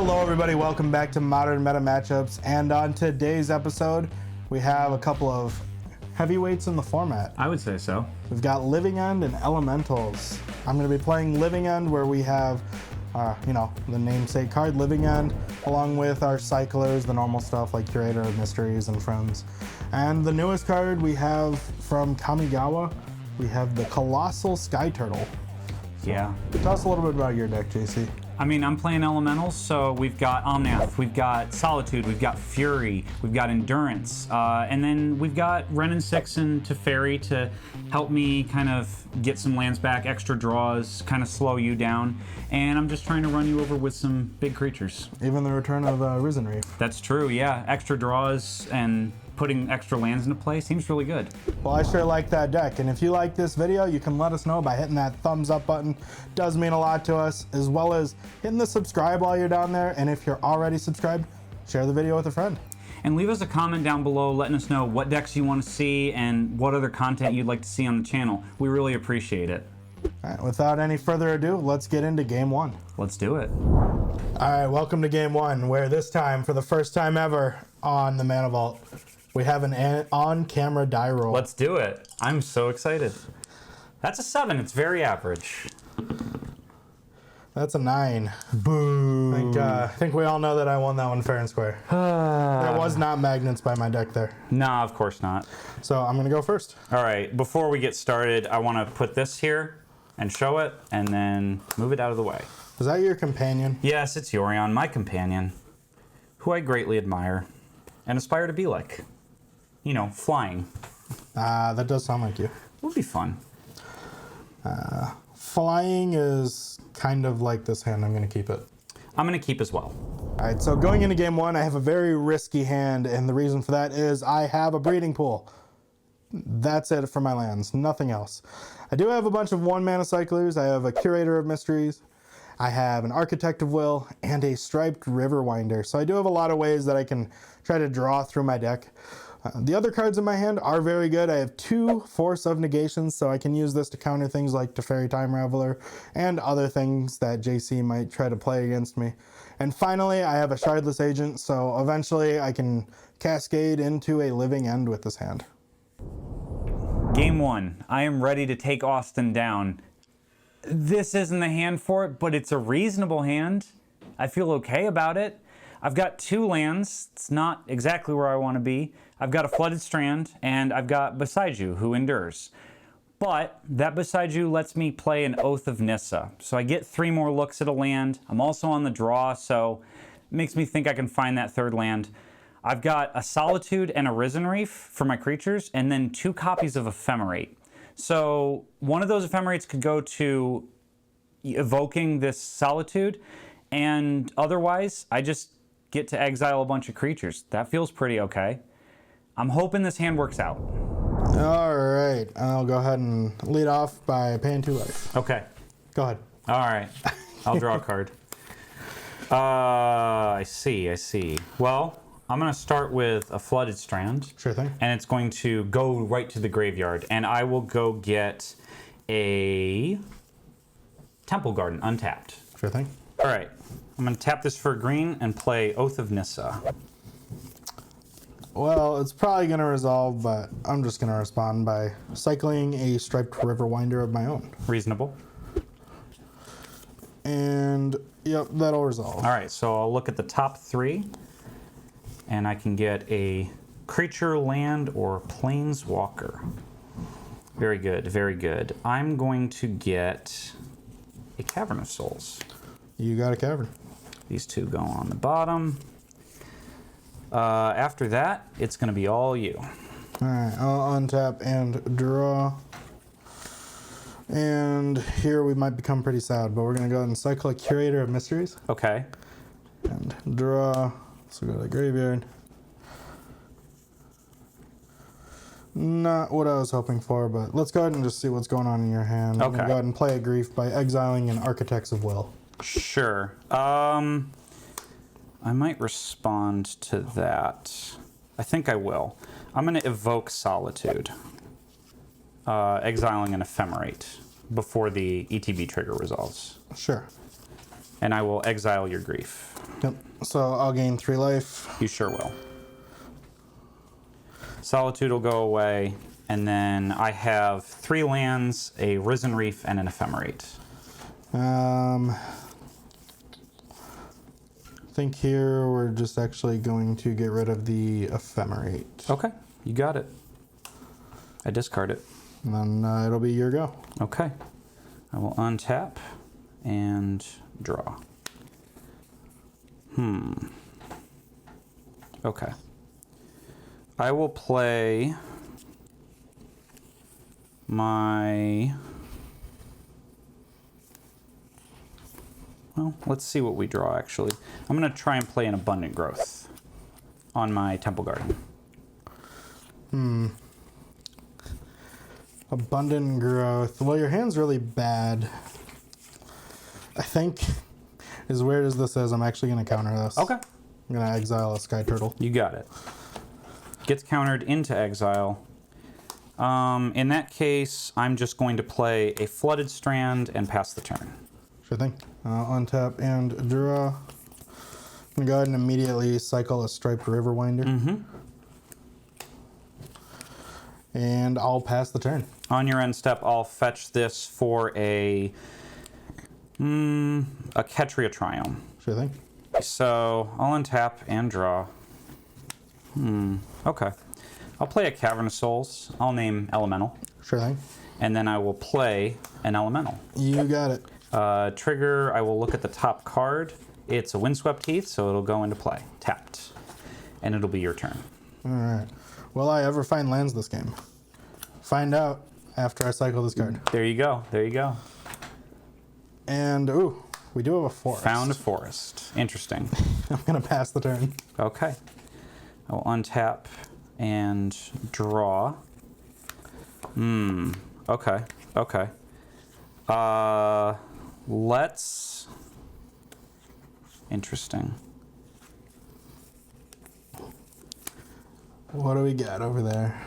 Hello everybody, welcome back to Modern Meta Matchups, and on today's episode we have a couple of heavyweights in the format. I would say so. We've got Living End and Elementals. I'm going to be playing Living End, where we have the namesake card Living End, along with our cyclers, the normal stuff like Curator of Mysteries and Friends. And the newest card we have from Kamigawa, we have the Colossal Sky Turtle. Yeah. Tell us a little bit about your deck, JC. I mean, I'm playing Elementals, so we've got Omnath, we've got Solitude, we've got Fury, we've got Endurance, and then we've got Wrenn and Sixen to Fairy to help me kind of get some lands back, extra draws, kind of slow you down, and I'm just trying to run you over with some big creatures. Even the return of Risen Reef. That's true, yeah. Extra draws and putting extra lands into play seems really good. Well, I sure like that deck, and if you like this video, you can let us know by hitting that thumbs up button. Does mean a lot to us, as well as hitting the subscribe while you're down there, and if you're already subscribed, share the video with a friend. And leave us a comment down below letting us know what decks you want to see and what other content you'd like to see on the channel. We really appreciate it. All right, without any further ado, let's get into game one. Let's do it. All right, welcome to game one, where this time, for the first time ever on the Mana Vault, we have an on-camera die roll. Let's do it. I'm so excited. That's a 7. It's very average. That's a 9. Boo. I think we all know that I won that one fair and square. There was not magnets by my deck there. Nah, of course not. So I'm going to go first. All right, before we get started, I want to put this here and show it, and then move it out of the way. Is that your companion? Yes, it's Yorion, my companion, who I greatly admire and aspire to be like. You know, flying. That does sound like you. It would be fun. Flying is kind of like this hand. I'm going to keep it. I'm going to keep as well. All right, so going into game one, I have a very risky hand, and the reason for that is I have a breeding pool. That's it for my lands, nothing else. I do have a bunch of 1-mana cyclers. I have a Curator of Mysteries. I have an Architect of Will and a Striped Riverwinder. So I do have a lot of ways that I can try to draw through my deck. The other cards in my hand are very good. I have 2 Force of Negations, so I can use this to counter things like Teferi Time Raveler and other things that JC might try to play against me. And finally, I have a Shardless Agent, so eventually I can cascade into a Living End with this hand. Game 1. I am ready to take Austin down. This isn't the hand for it, but it's a reasonable hand. I feel okay about it. I've got 2 lands. It's not exactly where I want to be. I've got a Flooded Strand, and I've got Beside You, who endures. But that Beside You lets me play an Oath of Nissa. So I get 3 more looks at a land. I'm also on the draw, so it makes me think I can find that 3rd land. I've got a Solitude and a Risen Reef for my creatures, and then 2 copies of Ephemerate. So one of those Ephemerates could go to evoking this Solitude, and otherwise I just get to exile a bunch of creatures. That feels pretty okay. I'm hoping this hand works out. All right, I'll go ahead and lead off by paying 2 life. Okay. Go ahead. All right. I'll draw a card. I see. Well, I'm going to start with a Flooded Strand. Sure thing. And it's going to go right to the graveyard. And I will go get a Temple Garden untapped. Sure thing. All right. I'm going to tap this for green and play Oath of Nissa. Well, it's probably going to resolve, but I'm just going to respond by cycling a Striped Riverwinder of my own. Reasonable. And, yep, that'll resolve. All right, so I'll look at the top 3, and I can get a creature, land, or planeswalker. Very good, very good. I'm going to get a Cavern of Souls. You got a cavern. These 2 go on the bottom. After that, it's going to be all you. All right, I'll untap and draw. And here we might become pretty sad, but we're going to go ahead and cycle a Curator of Mysteries. Okay. And draw. So go to the graveyard. Not what I was hoping for, but let's go ahead and just see what's going on in your hand. I'm going to go ahead and play a Grief by exiling an Architects of Will. Sure. I might respond to that. I think I will. I'm going to evoke Solitude, exiling an Ephemerate before the ETB trigger resolves. Sure. And I will exile your grief. Yep. So I'll gain 3 life. You sure will. Solitude will go away, and then I have 3 lands, a Risen Reef, and an Ephemerate. I think here we're just actually going to get rid of the Ephemerate. Okay, you got it. I discard it. And then it'll be your go. Okay. I will untap and draw. Okay. I will play my... Well, let's see what we draw, actually. I'm going to try and play an Abundant Growth on my Temple Garden. Abundant Growth. Well, your hand's really bad. I think, as weird as this is, I'm actually going to counter this. Okay. I'm going to exile a Sky Turtle. You got it. Gets countered into exile. In that case, I'm just going to play a Flooded Strand and pass the turn. Sure thing. Untap and draw. I'm going to go ahead and immediately cycle a Striped Riverwinder. And I'll pass the turn. On your end step, I'll fetch this for a Ketria Triome. Sure thing. So I'll untap and draw. Okay. I'll play a Cavern of Souls. I'll name Elemental. Sure thing. And then I will play an Elemental. You got it. Trigger, I will look at the top card. It's a Windswept Heath, so it'll go into play. Tapped. And it'll be your turn. All right. Will I ever find lands this game? Find out after I cycle this card. There you go. There you go. And, ooh, we do have a forest. Found a forest. Interesting. I'm going to pass the turn. Okay. I will untap and draw. Okay. Okay. Let's... Interesting. What do we got over there?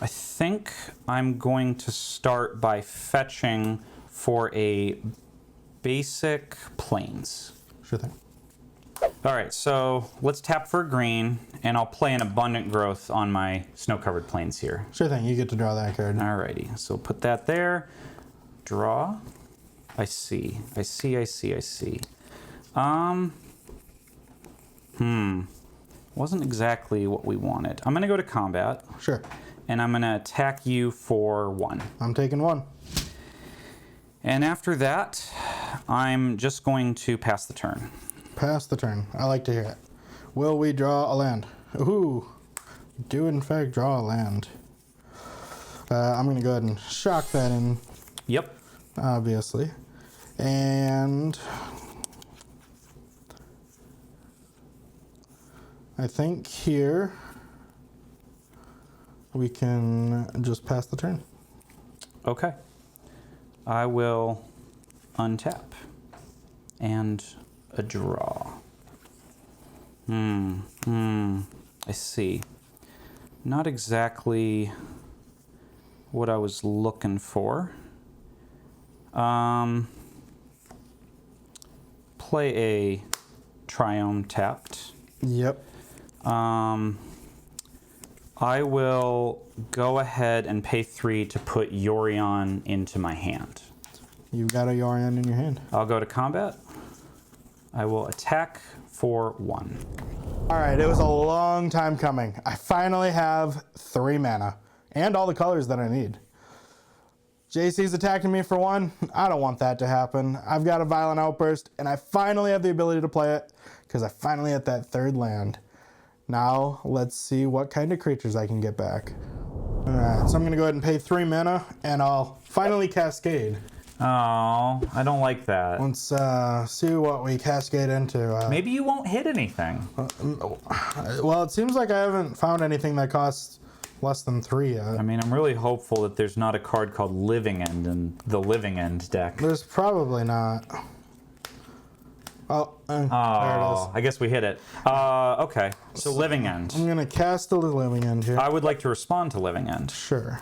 I think I'm going to start by fetching for a basic plains. Sure thing. All right, so let's tap for green, and I'll play an Abundant Growth on my snow-covered plains here. Sure thing. You get to draw that card. Alrighty, so put that there. Draw. I see. I see. I see. I see. Wasn't exactly what we wanted. I'm gonna go to combat. Sure. And I'm gonna attack you for 1. I'm taking 1. And after that, I'm just going to pass the turn. Pass the turn. I like to hear it. Will we draw a land? Ooh. Do in fact draw a land. I'm going to go ahead and shock that in. Yep. Obviously. And I think here we can just pass the turn. Okay. I will untap and a draw. I see. Not exactly what I was looking for. Play a Triome tapped. Yep. I will go ahead and pay 3 to put Yorion into my hand. You've got a Yorion in your hand. I'll go to combat. I will attack for 1. All right, it was a long time coming. I finally have 3 mana and all the colors that I need. JC's attacking me for 1. I don't want that to happen. I've got a Violent Outburst, and I finally have the ability to play it because I finally hit that 3rd land. Now, let's see what kind of creatures I can get back. All right, so I'm going to go ahead and pay 3 mana, and I'll finally Cascade. Oh, I don't like that. Let's see what we Cascade into. Maybe you won't hit anything. Well, it seems like I haven't found anything that costs less than 3 yet. I mean, I'm really hopeful that there's not a card called Living End in the Living End deck. There's probably not. Oh, there it is. I guess we hit it. Okay, so Living End. I'm going to cast the Living End here. I would like to respond to Living End. Sure.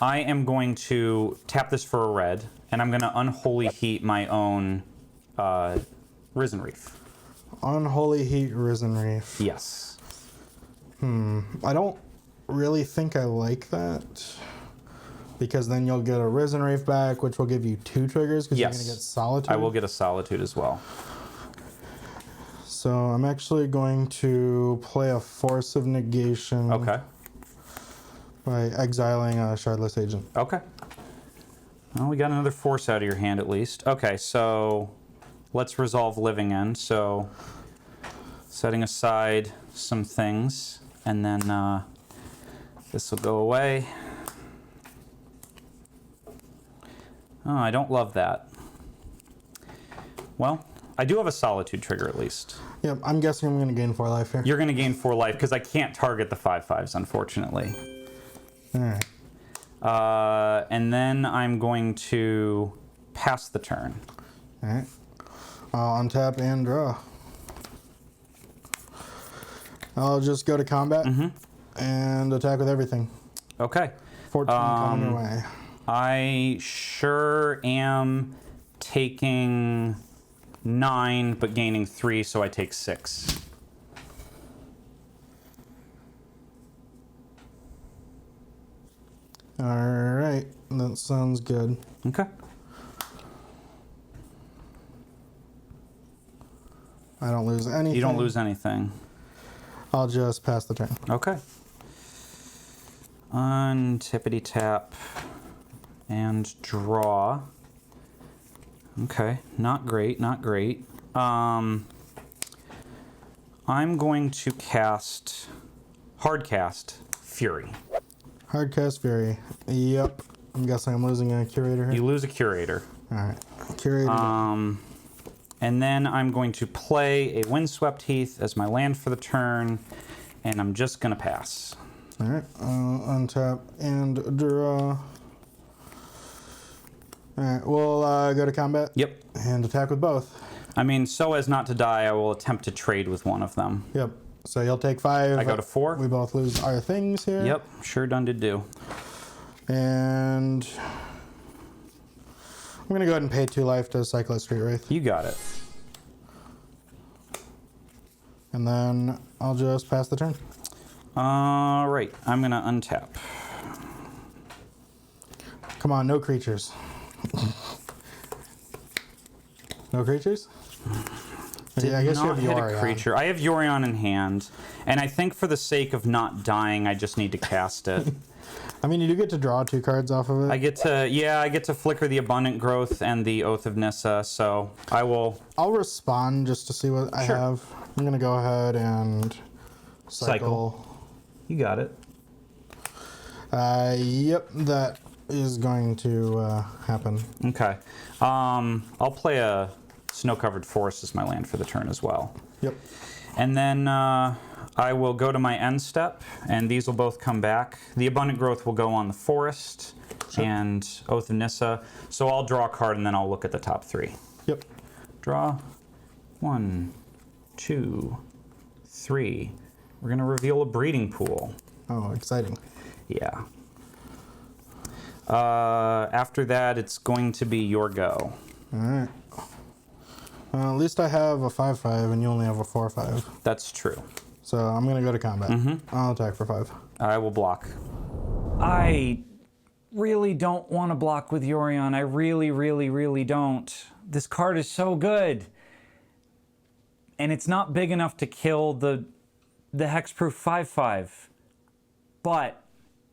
I am going to tap this for a red, and I'm going to Unholy Heat my own Risen Reef. Unholy Heat Risen Reef. Yes. I don't really think I like that. Because then you'll get a Risen Reef back, which will give you 2 triggers, because you're going to get Solitude. I will get a Solitude as well. So I'm actually going to play a Force of Negation. Okay. By exiling a Shardless Agent. Okay. Well, we got another force out of your hand at least. Okay, so let's resolve Living End. So setting aside some things, and then this will go away. Oh, I don't love that. Well, I do have a Solitude trigger at least. Yep, I'm guessing I'm going to gain 4 life here. You're going to gain 4 life because I can't target the 5/5s, unfortunately. Alright. And then I'm going to pass the turn. Alright. I'll untap and draw. I'll just go to combat and attack with everything. Okay. 14 coming your way. I sure am taking 9, but gaining 3, so I take 6. Alright, that sounds good. Okay. I don't lose anything. You don't lose anything. I'll just pass the turn. Okay. Untippity tap and draw. Okay, not great, not great. I'm going to hard cast Fury. Hardcast Fury. Yep. I'm guessing I'm losing a Curator here. You lose a Curator. Alright. Curator. And then I'm going to play a Windswept Heath as my land for the turn, and I'm just going to pass. Alright. Untap and draw. Alright, we'll go to combat. Yep. And attack with both. I mean, so as not to die, I will attempt to trade with one of them. Yep. So you'll take 5. I go to 4. We both lose our things here. Yep, sure done did do. And I'm going to go ahead and pay 2 life to cycle a Street Wraith. You got it. And then I'll just pass the turn. All right, I'm going to untap. Come on, no creatures. No creatures? Yeah, I guess you have Not hit Yorion. a creature. I have Yorion in hand, and I think for the sake of not dying, I just need to cast it. I mean, you do get to draw 2 cards off of it. I get to flicker the Abundant Growth and the Oath of Nissa, so I will... I'll respond just to see what I have. I'm going to go ahead and cycle. You got it. Yep, that is going to happen. Okay. I'll play a Snow-Covered Forest as my land for the turn as well. Yep. And then I will go to my end step, and these will both come back. The Abundant Growth will go on the Forest and Oath of Nissa. So I'll draw a card, and then I'll look at the top 3. Yep. Draw. 1, 2, 3. We're going to reveal a breeding pool. Oh, exciting. Yeah. After that, it's going to be your go. All right. At least I have a 5/5, and you only have a 4/5. That's true. So I'm going to go to combat. I'll attack for 5. I will block. I really don't want to block with Yorion. I really, really, really don't. This card is so good. And it's not big enough to kill the hexproof 5/5. But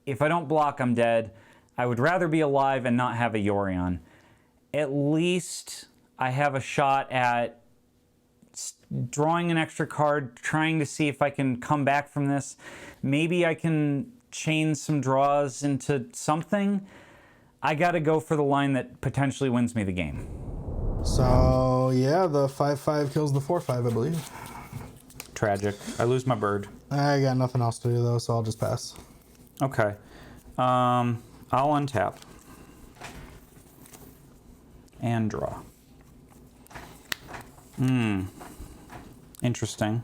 if I don't block, I'm dead. I would rather be alive and not have a Yorion. At least I have a shot at drawing an extra card, trying to see if I can come back from this. Maybe I can chain some draws into something. I got to go for the line that potentially wins me the game. So, yeah, the 5/5 kills the 4/5, I believe. Tragic. I lose my bird. I got nothing else to do, though, so I'll just pass. Okay. I'll untap. And draw. Interesting.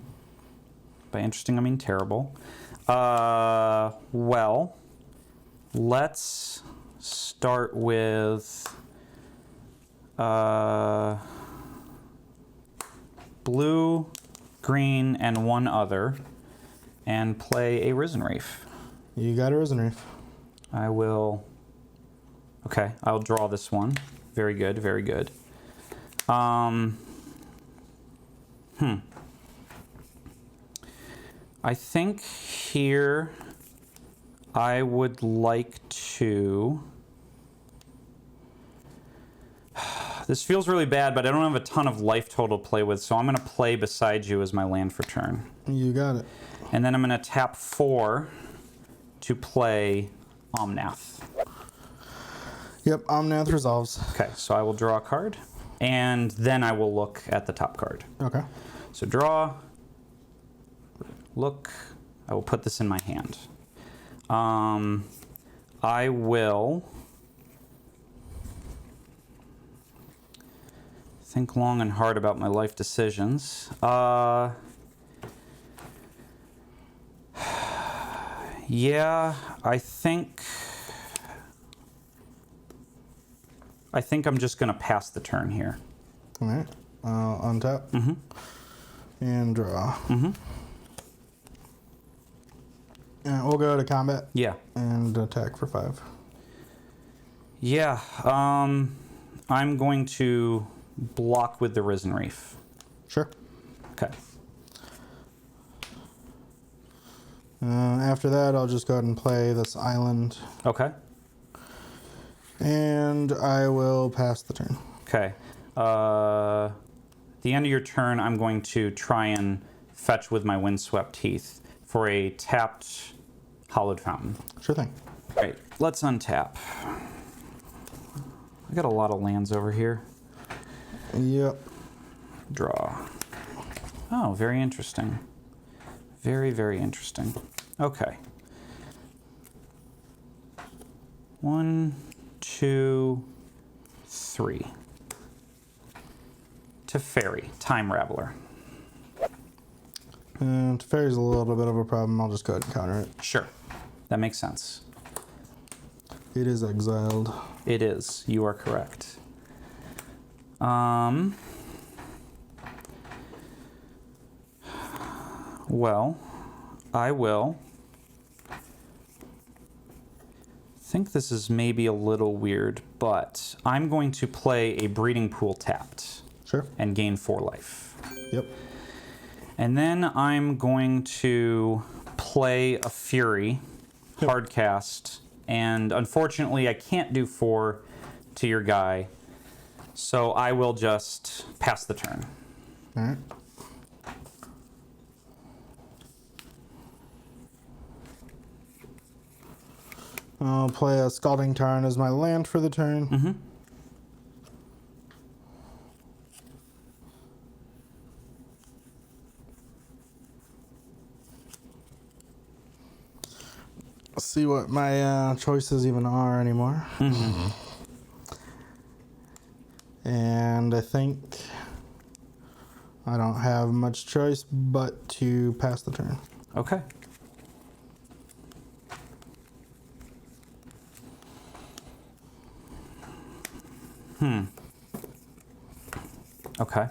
By interesting, I mean terrible. Well, let's start with blue, green, and one other, and play a Risen Reef. You got a Risen Reef. I will... Okay, I'll draw this one. Very good, very good. I think here I would like to... This feels really bad, but I don't have a ton of life total to play with, so I'm going to play beside you as my land for turn. You got it. And then I'm going to tap 4 to play Omnath. Yep, Omnath resolves. Okay, so I will draw a card, and then I will look at the top card. Okay. So draw, look, I will put this in my hand. I will think long and hard about my life decisions. Yeah, I think I'm just gonna pass the turn here. All right. Untap. And draw. And we'll go to combat. Yeah. And attack for 5. Yeah. I'm going to block with the Risen Reef. Sure. Okay. After that, I'll just go ahead and play this island. Okay. And I will pass the turn. Okay. At the end of your turn, I'm going to try and fetch with my Windswept Heath for a tapped Hollowed Fountain. Sure thing. All right, let's untap. I got a lot of lands over here. Yep. Draw. Oh, very interesting. Very, very interesting. Okay. 1, 2, 3. Teferi, Time Raveler. And Teferi's a little bit of a problem. I'll just go ahead and counter it. Sure, that makes sense. It is exiled. It is. You are correct. Well, I will. Think this is maybe a little weird, but I'm going to play a Breeding Pool tapped. Sure. And gain 4 life. Yep. And then I'm going to play a Fury, hard cast, and unfortunately I can't do 4 to your guy, so I will just pass the turn. All right. I'll play a Scalding Tarn as my land for the turn. See what my choices even are anymore. And I think I don't have much choice but to pass the turn. Okay. Okay.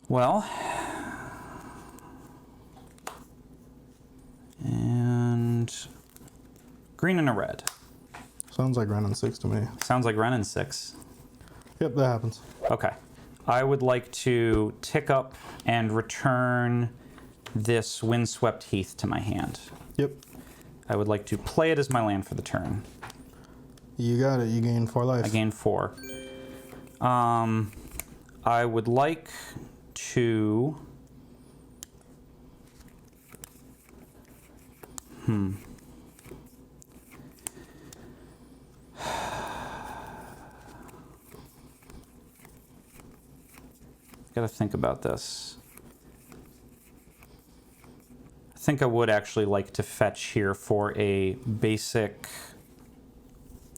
Well, and green and a red. Sounds like Renin 6 to me. Sounds like Renin 6. Yep, that happens. Okay. I would like to tick up and return this Windswept Heath to my hand. Yep. I would like to play it as my land for the turn. You got it. You gain 4 life. I gain 4. I would like to... Gotta think about this. I think I would actually like to fetch here for a basic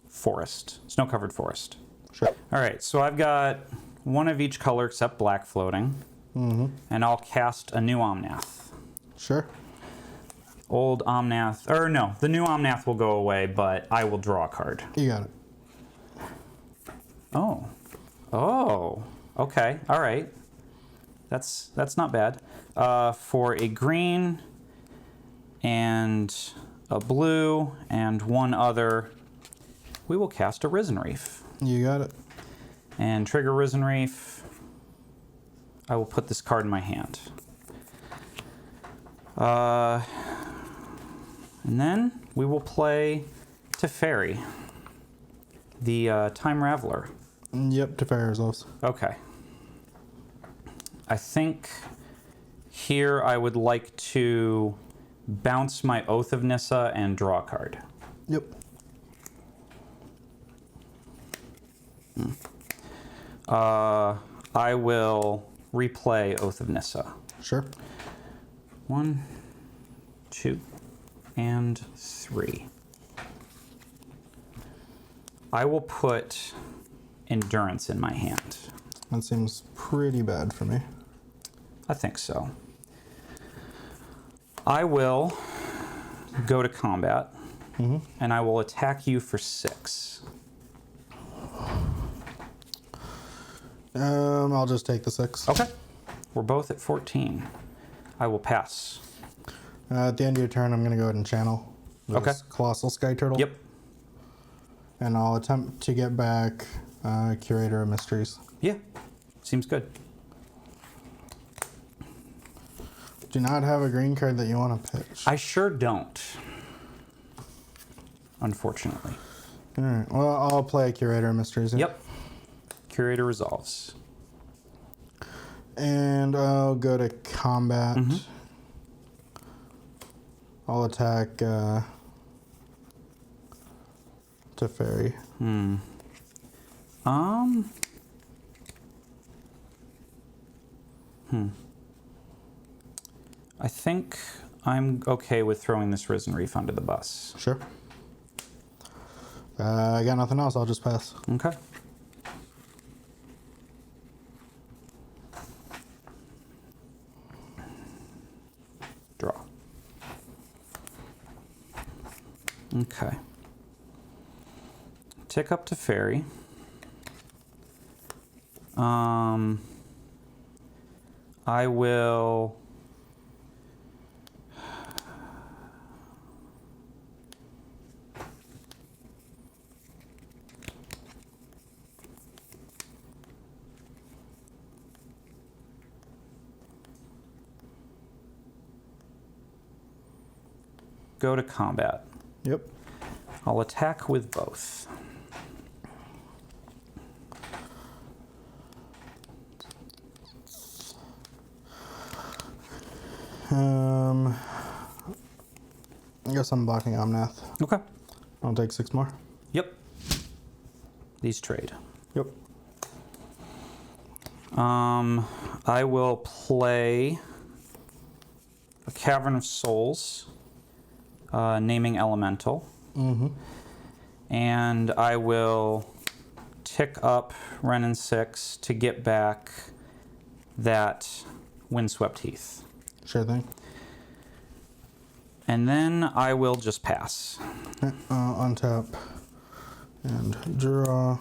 forest, snow-covered forest. Sure. All right, so I've got one of each color except black floating, and I'll cast a new Omnath. Sure. Old Omnath, or no, the new Omnath will go away, but I will draw a card. You got it. Oh. Oh. Okay, all right. That's not bad. For a green and a blue and one other, we will cast a Risen Reef. You got it. And trigger Risen Reef. I will put this card in my hand. And then we will play Teferi, the Time Raveler. Yep, Teferi resolves. Okay. I think here I would like to bounce my Oath of Nissa and draw a card. Yep. I will replay Oath of Nissa. Sure. 1, 2, and 3. I will put Endurance in my hand. That seems pretty bad for me. I think so. I will go to combat, and I will attack you for 6. I'll just take the 6. Okay. We're both at 14. I will pass. At the end of your turn, I'm going to go ahead and channel this Okay. Colossal Sky Turtle. Yep. And I'll attempt to get back Curator of Mysteries. Yeah. Seems good. Do not have a green card that you want to pitch. I sure don't. Unfortunately. All right. Well, I'll play Curator of Mysteries. Yep. Curator resolves. And I'll go to combat. I'll attack Teferi. I think I'm okay with throwing this Risen Reef under the bus. Sure. I got nothing else. I'll just pass. Okay. Draw. Okay. Tick up to Fairy. I will go to combat. Yep. I'll attack with both. I guess I'm blocking Omnath. Okay. I'll take 6 more. Yep. These trade. Yep. I will play a Cavern of Souls, naming Elemental. And I will tick up Renin 6 to get back that Windswept Heath. Sure thing. And then I will just pass. Untap and draw.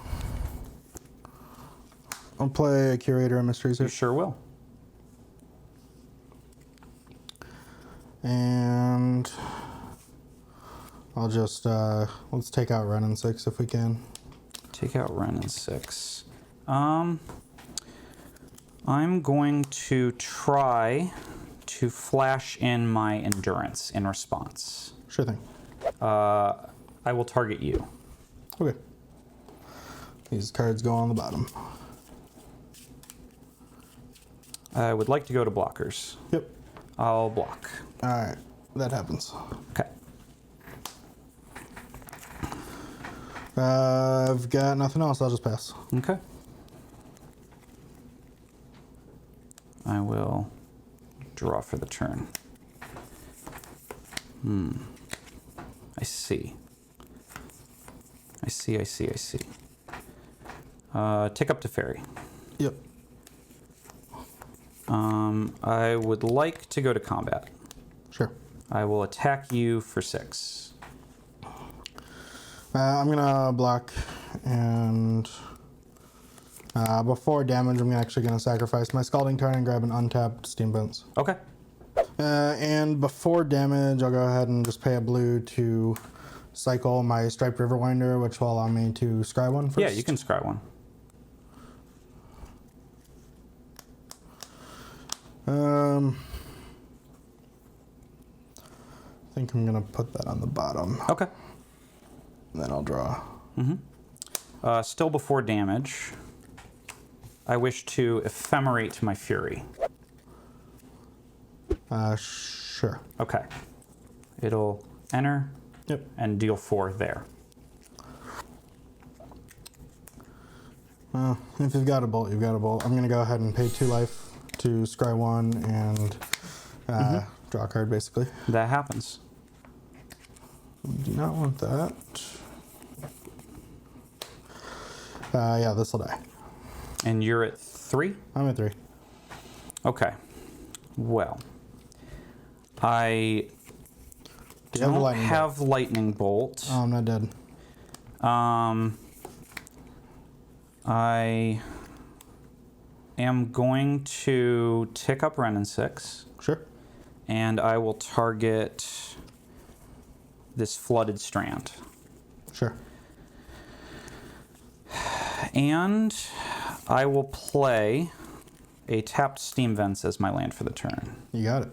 I'll play a Curator of Mysteries You here. sure will. And I'll just, let's take out Renin 6 if we can. Take out Renin 6. I'm going to try to flash in my Endurance in response. Sure thing. I will target you. Okay. These cards go on the bottom. I would like to go to blockers. Yep. I'll block. Alright, that happens. Okay. I've got nothing else, I'll just pass. Okay. I will draw for the turn. I see. I see. Tick up to Fairy. Yep. I would like to go to combat. Sure. I will attack you for 6. I'm gonna block and Before damage, I'm actually going to sacrifice my Scalding Tarn and grab an untapped Steam Vents. Okay. And before damage, I'll go ahead and just pay a blue to cycle my Striped Riverwinder, which will allow me to scry one first. Yeah, you can scry one. I think I'm going to put that on the bottom. Okay. And then I'll draw. Still before damage, I wish to ephemerate my Fury. Sure. Okay. It'll enter Yep. and deal 4 there. If you've got a bolt, you've got a bolt. I'm going to go ahead and pay 2 life to scry one and draw a card, basically. That happens. We do not want that. Yeah, this will die. And you're at 3? I'm at 3. Okay. Well, I Do you have a don't lightning have lightning bolt. Oh, I'm not dead. I am going to tick up Ren and 6, Sure. and I will target this flooded strand. Sure. And I will play a tapped Steam Vents as my land for the turn. You got it.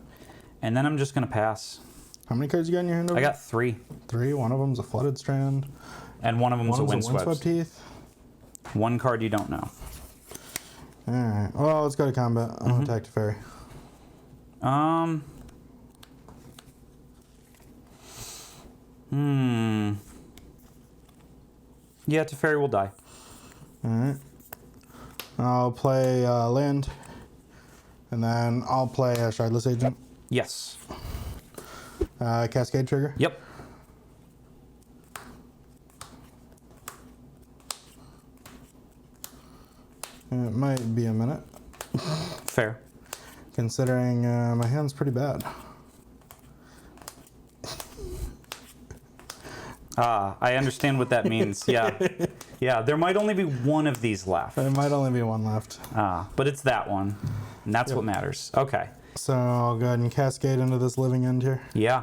And then I'm just going to pass. How many cards you got in your hand? I got 3. 3. One of them's a Flooded Strand. And one of them's a Windswept. Teeth. One card you don't know. Alright. Well, let's go to combat. I'll attack the fairy. Yeah, Teferi will die. Alright. I'll play land. And then I'll play a Shardless Agent. Yes. Cascade Trigger. Yep. It might be a minute, Fair. considering my hand's pretty bad. I understand what that means. Yeah. Yeah, there might only be one of these left. There might only be one left. But it's that one. And that's what matters. Okay. So I'll go ahead and cascade into this living end here. Yeah.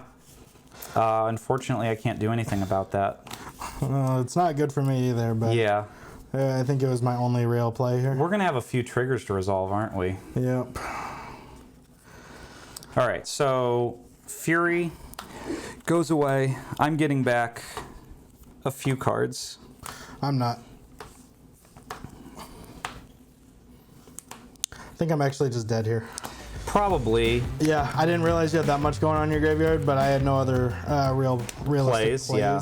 Unfortunately, I can't do anything about that. It's not good for me either, but Yeah. I think it was my only real play here. We're going to have a few triggers to resolve, aren't we? Yep. All right, so Fury goes away. I'm getting back a few cards. I'm not. I think I'm actually just dead here. Probably Yeah, I didn't realize you had that much going on in your graveyard, but I had no other realistic Plays, yeah.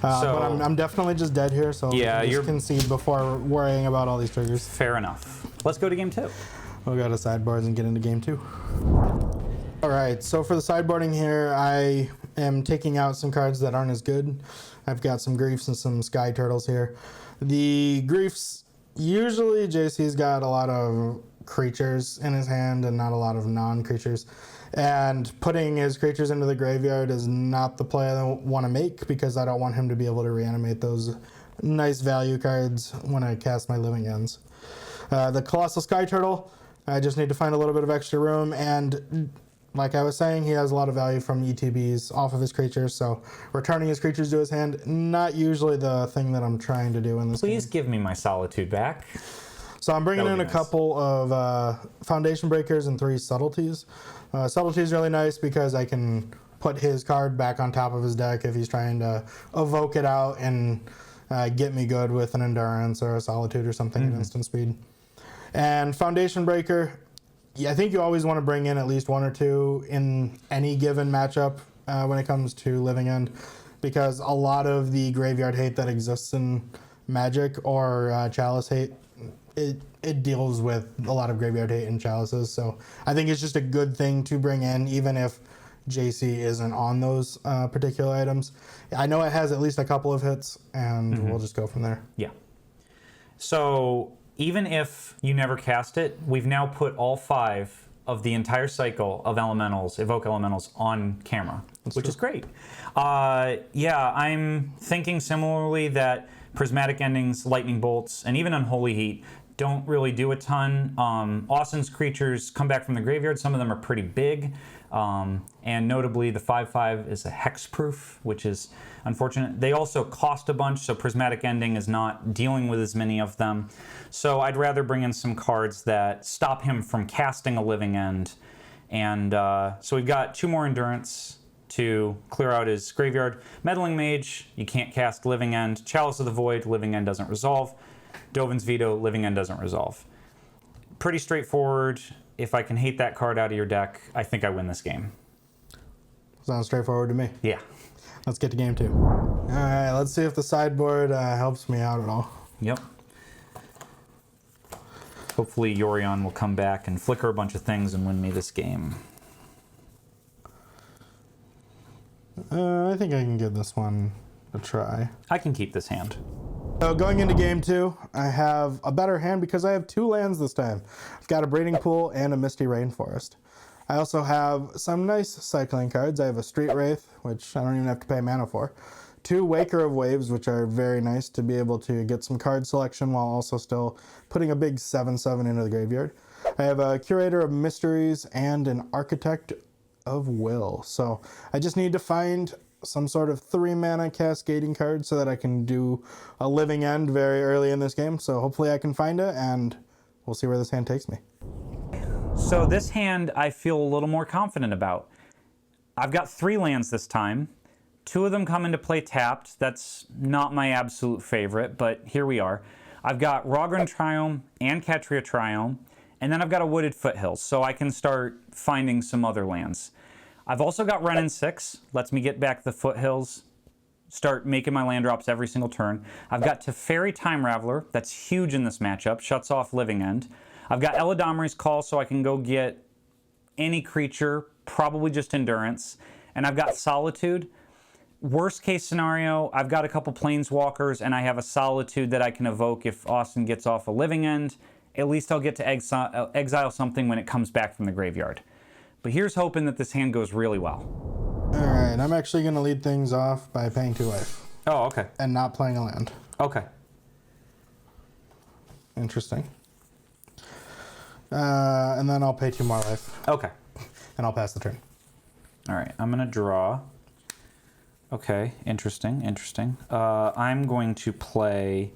But I'm definitely just dead here, so Yeah, just you're- concede before worrying about all these triggers. fair enough. Let's go to game 2. We'll go to sideboards and get into game 2. All right, so for the sideboarding here, I am taking out some cards that aren't as good. I've got some Griefs and some Sky Turtles here. The Griefs, usually JC's got a lot of creatures in his hand and not a lot of non-creatures. And putting his creatures into the graveyard is not the play I want to make, because I don't want him to be able to reanimate those nice value cards when I cast my Living Ends. The Colossal Sky Turtle, I just need to find a little bit of extra room, and like I was saying, he has a lot of value from ETBs off of his creatures, so returning his creatures to his hand, not usually the thing that I'm trying to do in this Please game. give me my Solitude back. So I'm bringing That in would a be nice. couple of Foundation Breakers and 3 Subtleties. Subtlety is really nice because I can put his card back on top of his deck if he's trying to evoke it out and get me good with an Endurance or a Solitude or something at instant speed. And Foundation Breaker, yeah, I think you always want to bring in at least 1 or 2 in any given matchup when it comes to Living End, because a lot of the graveyard hate that exists in Magic or Chalice hate, it deals with a lot of graveyard hate and chalices, so I think it's just a good thing to bring in, even if JC isn't on those particular items. I know it has at least a couple of hits, and we'll just go from there. Yeah. So even if you never cast it, we've now put all 5 of the entire cycle of elementals, evoke elementals, on camera, which is great. Yeah, I'm thinking similarly that Prismatic Endings, Lightning Bolts, and even Unholy Heat don't really do a ton. Austin's creatures come back from the graveyard. Some of them are pretty big. And notably, the 5/5 is a hexproof, which is unfortunate. They also cost a bunch, so Prismatic Ending is not dealing with as many of them. So I'd rather bring in some cards that stop him from casting a Living End. And so we've got 2 more Endurance to clear out his graveyard. Meddling Mage, you can't cast Living End. Chalice of the Void, Living End doesn't resolve. Dovin's Veto, Living End doesn't resolve. Pretty straightforward. If I can hate that card out of your deck, I think I win this game. Sounds straightforward to me. Yeah. Let's get to game 2. All right, let's see if the sideboard helps me out at all. Yep. Hopefully Yorion will come back and flicker a bunch of things and win me this game. I think I can give this one a try. I can keep this hand. So going into game 2, I have a better hand because I have 2 lands this time. I've got a Breeding Pool and a Misty Rainforest. I also have some nice cycling cards. I have a Street Wraith, which I don't even have to pay mana for. 2 Waker of Waves, which are very nice to be able to get some card selection while also still putting a big 7/7 into the graveyard. I have a Curator of Mysteries and an Architect of Will. So I just need to find some sort of 3 mana cascading card so that I can do a Living End very early in this game. So hopefully I can find it, and we'll see where this hand takes me. So this hand I feel a little more confident about. I've got 3 lands this time. 2 of them come into play tapped. That's not my absolute favorite, but here we are. I've got Rogran Triome and Ketria Triome, and then I've got a Wooded Foothills, so I can start finding some other lands. I've also got Wrenn and 6, lets me get back the Foothills, start making my land drops every single turn. I've got Teferi Time Raveler, that's huge in this matchup, shuts off Living End. I've got Eladamri's Call, so I can go get any creature, probably just Endurance. And I've got Solitude. Worst case scenario, I've got a couple Planeswalkers, and I have a Solitude that I can evoke if Austin gets off a Living End. At least I'll get to exile something when it comes back from the graveyard. But here's hoping that this hand goes really well. All right, I'm actually going to lead things off by paying 2 life. Oh, okay. And not playing a land. Okay. Interesting. And then I'll pay 2 more life. Okay. And I'll pass the turn. All right, I'm going to draw. Okay, interesting, interesting. I'm going to play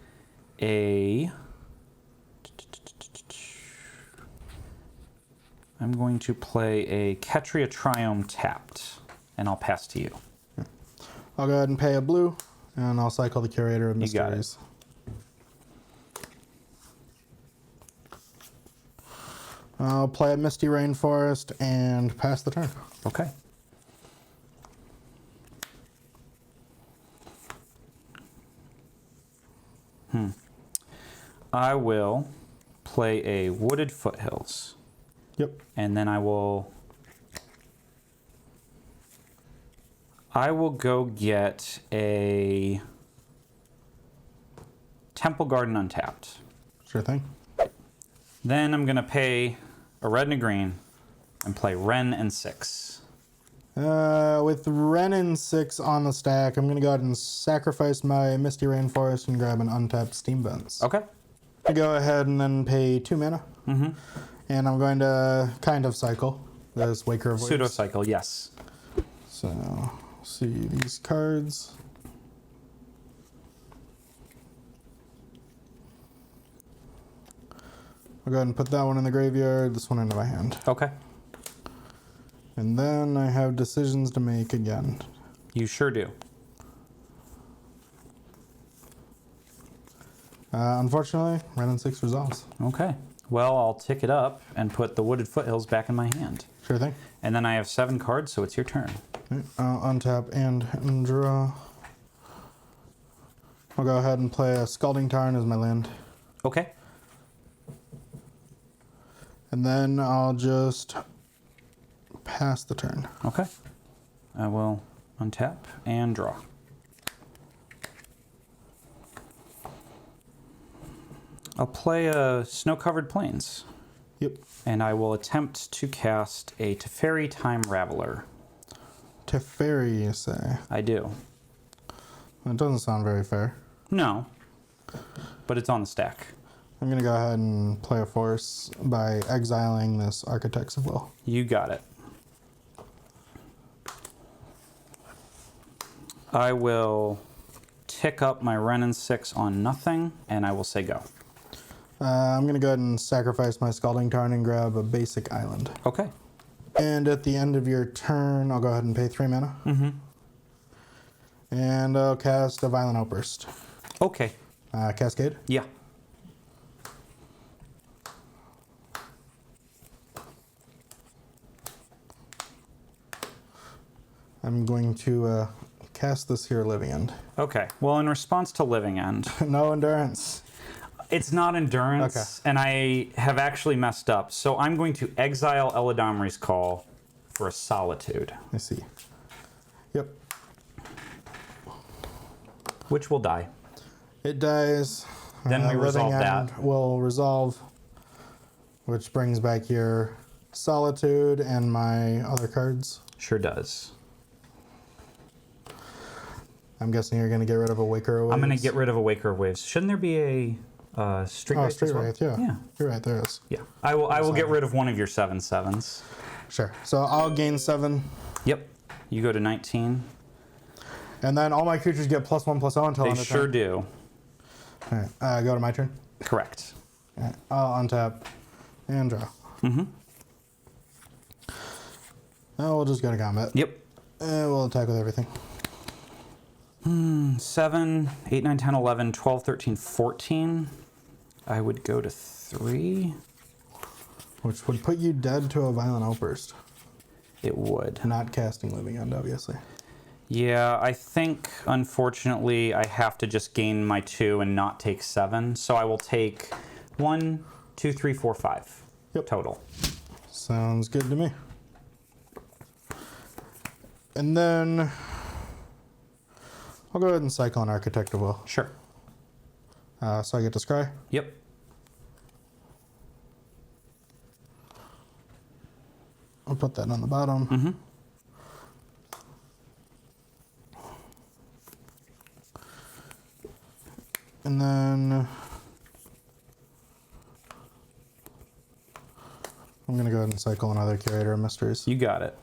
a... I'm going to play a Ketria Triome tapped, and I'll pass to you. I'll go ahead and pay a blue, and I'll cycle the Curator of You got it. Mysteries. I'll play a Misty Rainforest and pass the turn. Okay. I will play a Wooded Foothills. Yep. And then I will go get a Temple Garden untapped. Sure thing. Then I'm going to pay a red and a green and play Wrenn and 6. With Wrenn and 6 on the stack, I'm going to go ahead and sacrifice my Misty Rainforest and grab an untapped Steam Vents. Okay. I go ahead and then pay 2 mana. Mm-hmm. And I'm going to kind of cycle this Waker of Waves. Pseudo cycle, yes. So, see these cards. I'll go ahead and put that one in the graveyard, this one into my hand. Okay. And then I have decisions to make again. You sure do. Unfortunately, Wrenn and 6 resolves. Okay. Well, I'll tick it up and put the Wooded Foothills back in my hand. Sure thing. And then I have 7 cards, so it's your turn. I'll untap and draw. I'll go ahead and play a Scalding Tarn as my land. Okay. And then I'll just pass the turn. Okay. I will untap and draw. I'll play a Snow-Covered Plains. Yep. And I will attempt to cast a Teferi Time Raveler. Teferi, you say? I do. That doesn't sound very fair. No. But it's on the stack. I'm going to go ahead and play a force by exiling this Architects of Will. You got it. I will tick up my Renin 6 on nothing, and I will say go. I'm going to go ahead and sacrifice my Scalding Tarn and grab a basic island. Okay. And at the end of your turn, I'll go ahead and pay 3 mana. Mm-hmm. And I'll cast a Violent Outburst. Okay. Cascade? Yeah. I'm going to cast this here Living End. Okay. Well, in response to Living End, No endurance. it's not endurance, Okay. and I have actually messed up. So I'm going to exile Eladamri's Call for a Solitude, I see. Yep. which will die. It dies. Then we Living resolve End that. will resolve, which brings back your Solitude and my other cards. Sure does. I'm guessing you're going to get rid of a Waker of Waves. I'm going to get rid of a Waker of Waves. Shouldn't there be a Street Wraith? Street as well? Wraith, yeah. Yeah. You're right, there is. Yeah. I will get rid of one of your 7/7s. Sure. So I'll gain 7, Yep. You go to 19. and then all my creatures get +1/+0 until They end of sure turn. do. All right, go to my turn. Correct. All right, I'll untap and draw. Mm-hmm. Now we'll just go to combat. Yep. And we'll attack with everything. 7, 8, 9, 10, 11, 12, 13, 14. I would go to 3. Which would put you dead to a Violent Outburst. It would. Not casting Living End, obviously. Yeah, I think, unfortunately, I have to just gain my 2 and not take 7. So I will take 1, 2, 3, 4, 5 Yep. total. Sounds good to me. And then I'll go ahead and cycle an Architect of Will. Sure. So I get to scry. Yep. I'll put that on the bottom. Mm-hmm. And then I'm going to go ahead and cycle another Curator of Mysteries. You got it.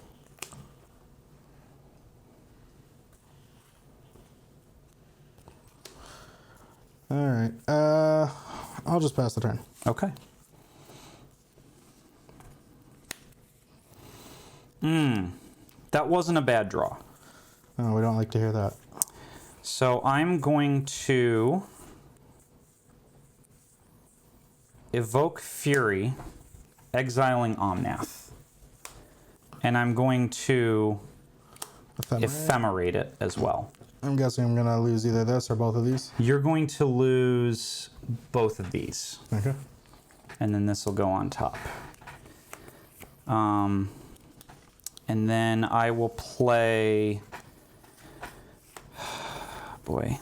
All right. I'll just pass the turn. Okay. That wasn't a bad draw. Oh, we don't like to hear that. So I'm going to evoke Fury, exiling Omnath. And I'm going to ephemerate it as well. I'm guessing I'm going to lose either this or both of these. You're going to lose both of these. Okay. And then this will go on top. And then I will play... Boy.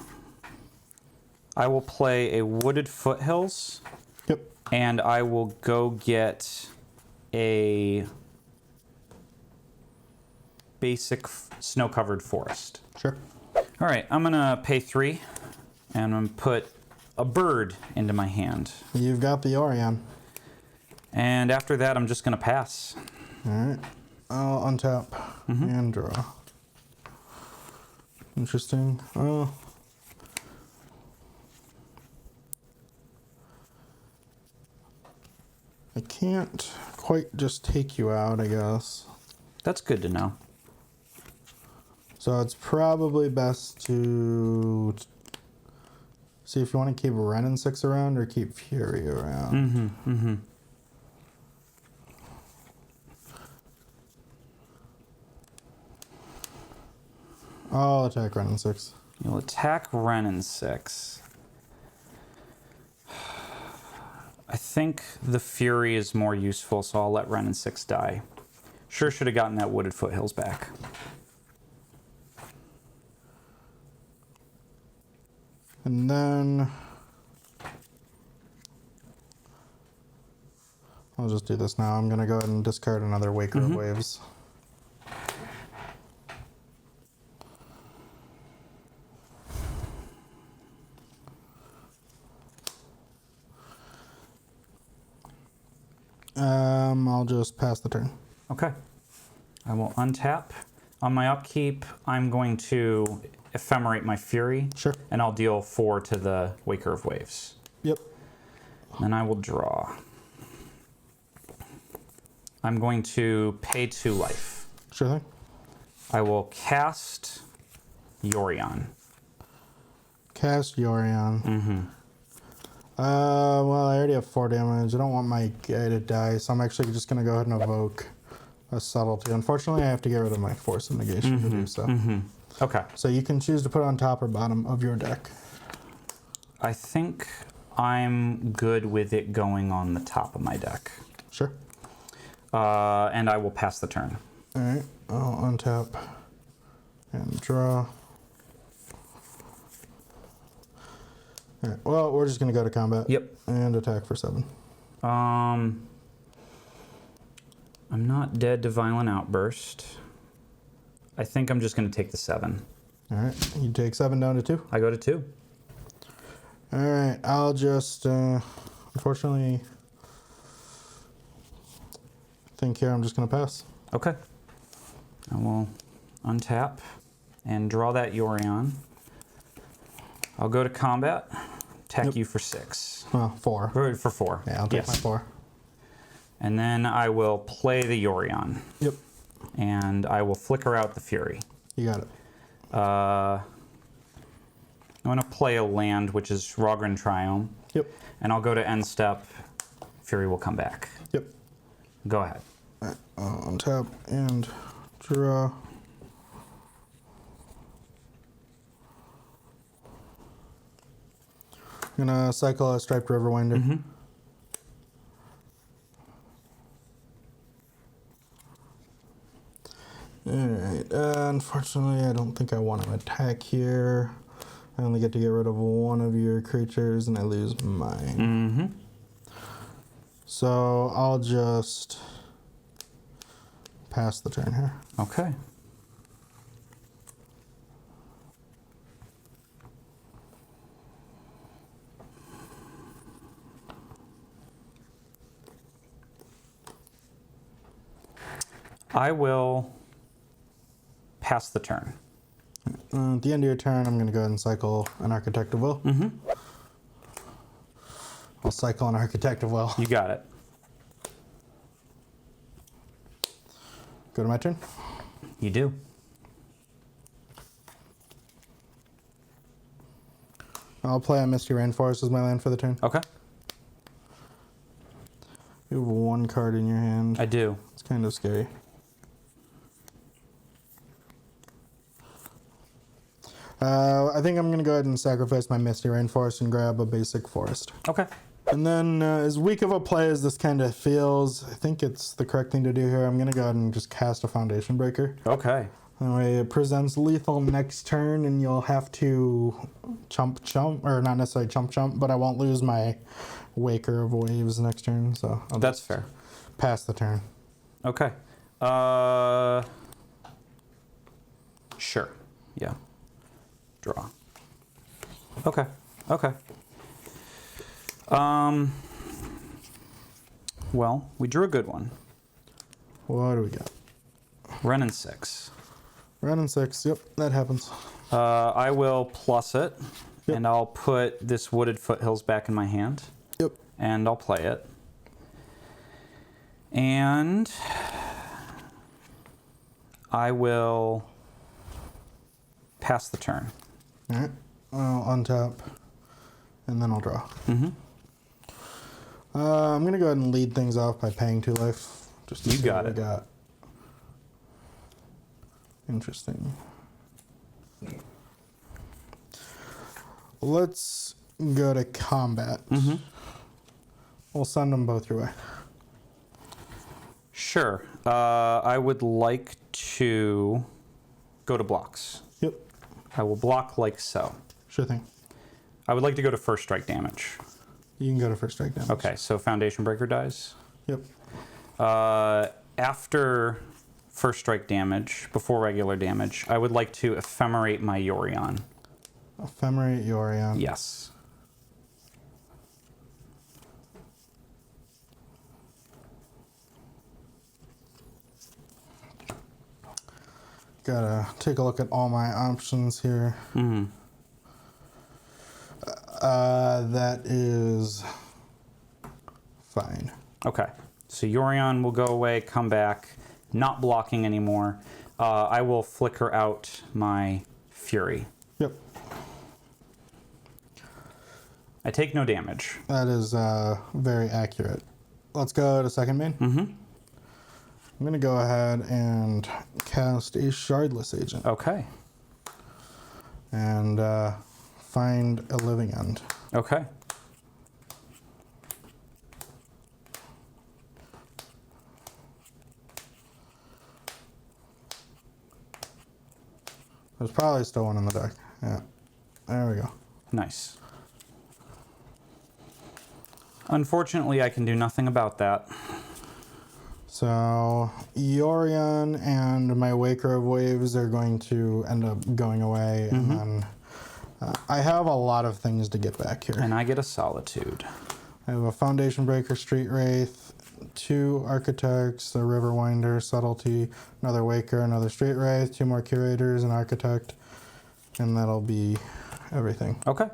I will play a Wooded Foothills. Yep. And I will go get a basic snow-covered forest. Sure. All right, I'm gonna pay 3, and I'm gonna put a bird into my hand. You've got the Orion. And after that, I'm just gonna pass. All right. I'll untap and draw. Interesting. Oh. I can't quite just take you out, I guess. That's good to know. So it's probably best to see if you want to keep Renin 6 around or keep Fury around. I'll attack Renin 6. You'll attack Renin 6. I think the Fury is more useful, so I'll let Renin 6 die. Sure should have gotten that Wooded Foothills back. And then I'll just do this now. I'm going to go ahead and discard another Waker of Waves. I'll just pass the turn. Okay. I will untap. On my upkeep, I'm going to ephemerate my Fury. Sure. And I'll deal 4 to the Waker of Waves. Yep. Then I will draw. I'm going to pay 2 life. Sure thing. I will cast Yorion. Cast Yorion. Well, I already have 4 damage. I don't want my guy to die, so I'm actually just going to go ahead and evoke a Subtlety. Unfortunately, I have to get rid of my Force of Negation to do so. Okay. So you can choose to put it on top or bottom of your deck. I think I'm good with it going on the top of my deck. Sure. And I will pass the turn. All right. I'll untap and draw. All right. Well, we're just going to go to combat. Yep. And attack for 7. I'm not dead to Violent Outburst. I think I'm just going to take the 7. All right. You take 7 down to 2. I go to 2. All right. I'll just, unfortunately, think here I'm just going to pass. Okay. I will untap and draw that Yorion. I'll go to combat. Attack you for 6. Well, 4. For 4. Yeah, I'll take my 4. And then I will play the Yorion. Yep. And I will flicker out the Fury. You got it. I'm going to play a land, which is Rogren Triome. Yep. And I'll go to end step. Fury will come back. Yep. Go ahead. All right. I'll untap and draw. I'm gonna cycle a Striped Riverwinder. Alright, unfortunately I don't think I want to attack here. I only get to get rid of one of your creatures and I lose mine. So I'll just pass the turn here. Okay. I will pass the turn. At the end of your turn, I'm going to go ahead and cycle an Architect of Will. I'll cycle an Architect of Will. You got it. Go to my turn. You do. I'll play a Misty Rainforest as my land for the turn. Okay. You have 1 card in your hand. I do. It's kind of scary. I think I'm going to go ahead and sacrifice my Misty Rainforest and grab a basic forest. Okay. And then, as weak of a play as this kind of feels, I think it's the correct thing to do here. I'm going to go ahead and just cast a Foundation Breaker. Okay. That way it presents lethal next turn, and you'll have to chump, or not necessarily chump, but I won't lose my Waker of Waves next turn, so I'll That's fair. pass the turn. Okay. Sure. Yeah. Draw. Okay. Okay. Well, we drew a good one. What do we got? Ren and 6. Round and 6. Yep, that happens. I will plus it, Yep. and I'll put this Wooded Foothills back in my hand. Yep. And I'll play it. And I will pass the turn. All right. I'll untap, and then I'll draw. I'm going to go ahead and lead things off by paying 2 life. Just to You see got what it. we got. Interesting. Let's go to combat. We'll send them both your way. Sure. I would like to go to blocks. Yep. I will block like so. Sure thing. I would like to go to first strike damage. You can go to first strike damage. Okay, so Foundation Breaker dies. Yep. After first strike damage, before regular damage, I would like to ephemerate my Yorion. Ephemerate Yorion. Gotta take a look at all my options here. That is fine. Okay. So Yorion will go away, come back, not blocking anymore. I will flicker out my Fury. Yep. I take no damage. That is very accurate. Let's go to second main. I'm going to go ahead and cast a Shardless Agent. Okay. And find a living end. Okay. There's probably still one in the deck. Yeah. There we go. Nice. Unfortunately, I can do nothing about that. So Yorion and my Waker of Waves are going to end up going away, and then I have a lot of things to get back here. And I get a Solitude. I have a Foundation Breaker, Street Wraith, 2 Architects, a Riverwinder, Subtlety, another Waker, another Street Wraith, 2 more Curators, an Architect, and that'll be everything. Okay.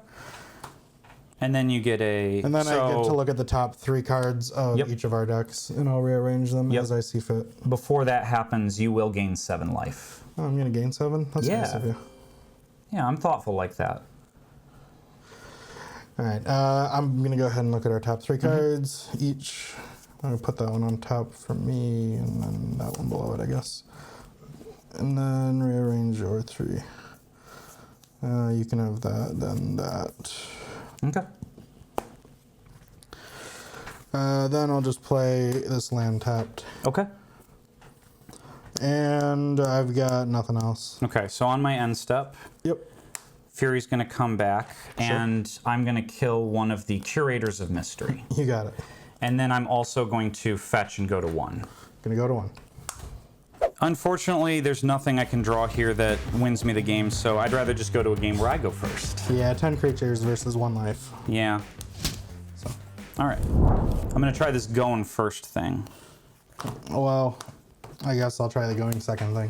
And then you get a... And then I get to look at the top 3 cards of each of our decks, and I'll rearrange them as I see fit. Before that happens, you will gain 7 life. Oh, I'm going to gain 7? That's nice of you. Yeah, I'm thoughtful like that. All right, I'm going to go ahead and look at our top 3 cards each. I'm going to put that one on top for me, and then that one below it, I guess. And then rearrange your 3. You can have that, then that. Okay. Then I'll just play this land tapped. Okay. And I've got nothing else. Okay, so on my end step, Fury's going to come back, and I'm going to kill one of the Curators of Mystery. You got it. And then I'm also going to fetch and go to 1. Gonna go to 1. Unfortunately, there's nothing I can draw here that wins me the game, so I'd rather just go to a game where I go first. Yeah, 10 creatures versus 1 life. Yeah. So. All right. I'm going to try this going first thing. Well, I guess I'll try the going second thing.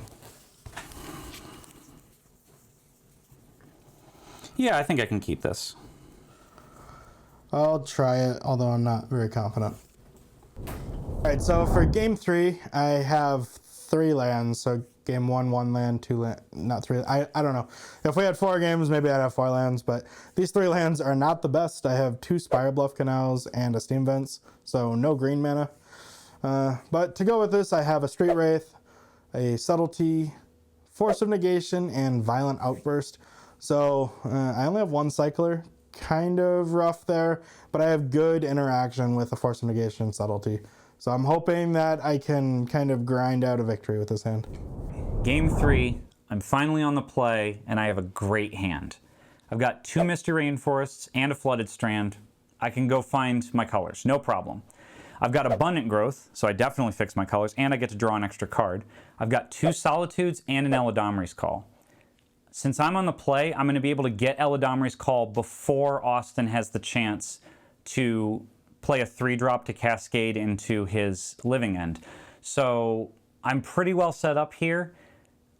Yeah, I think I can keep this. I'll try it, although I'm not very confident. All right, so for game 3, I have 3 lands. So game 1, 1 land, 2 land, not 3. I don't know. If we had 4 games, maybe I'd have 4 lands, but these 3 lands are not the best. I have 2 Spire Bluff Canals and a Steam Vents, so no green mana. But to go with this, I have a Street Wraith, a Subtlety, Force of Negation, and Violent Outburst. So I only have 1 Cycler. Kind of rough there, but I have good interaction with the Force of Negation and Subtlety. So I'm hoping that I can kind of grind out a victory with this hand. Game 3, I'm finally on the play, and I have a great hand. I've got 2 Misty Rainforests and a Flooded Strand. I can go find my colors, no problem. I've got Abundant Growth, so I definitely fix my colors, and I get to draw an extra card. I've got 2 Solitudes and an Eladamri's Call. Since I'm on the play, I'm going to be able to get Eladamri's Call before Austin has the chance to play a 3-drop to cascade into his living end. So I'm pretty well set up here.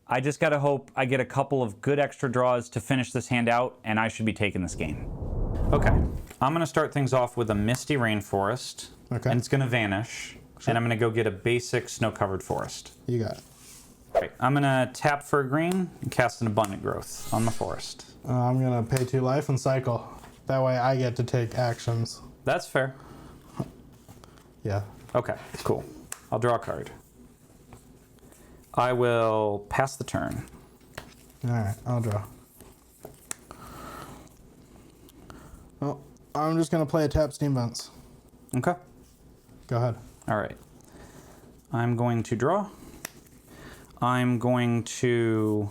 I just got to hope I get a couple of good extra draws to finish this hand out, and I should be taking this game. Okay, I'm going to start things off with a Misty Rainforest, and it's going to vanish, and I'm going to go get a basic Snow-Covered Forest. You got it. Right, I'm going to tap for a green and cast an Abundant Growth on the forest. I'm going to pay 2 life and cycle. That way I get to take actions. That's fair. Yeah. Okay, cool. I'll draw a card. I will pass the turn. All right, I'll draw. Well, I'm just going to play a tap Steam Vents. Okay. Go ahead. All right. I'm going to draw. I'm going to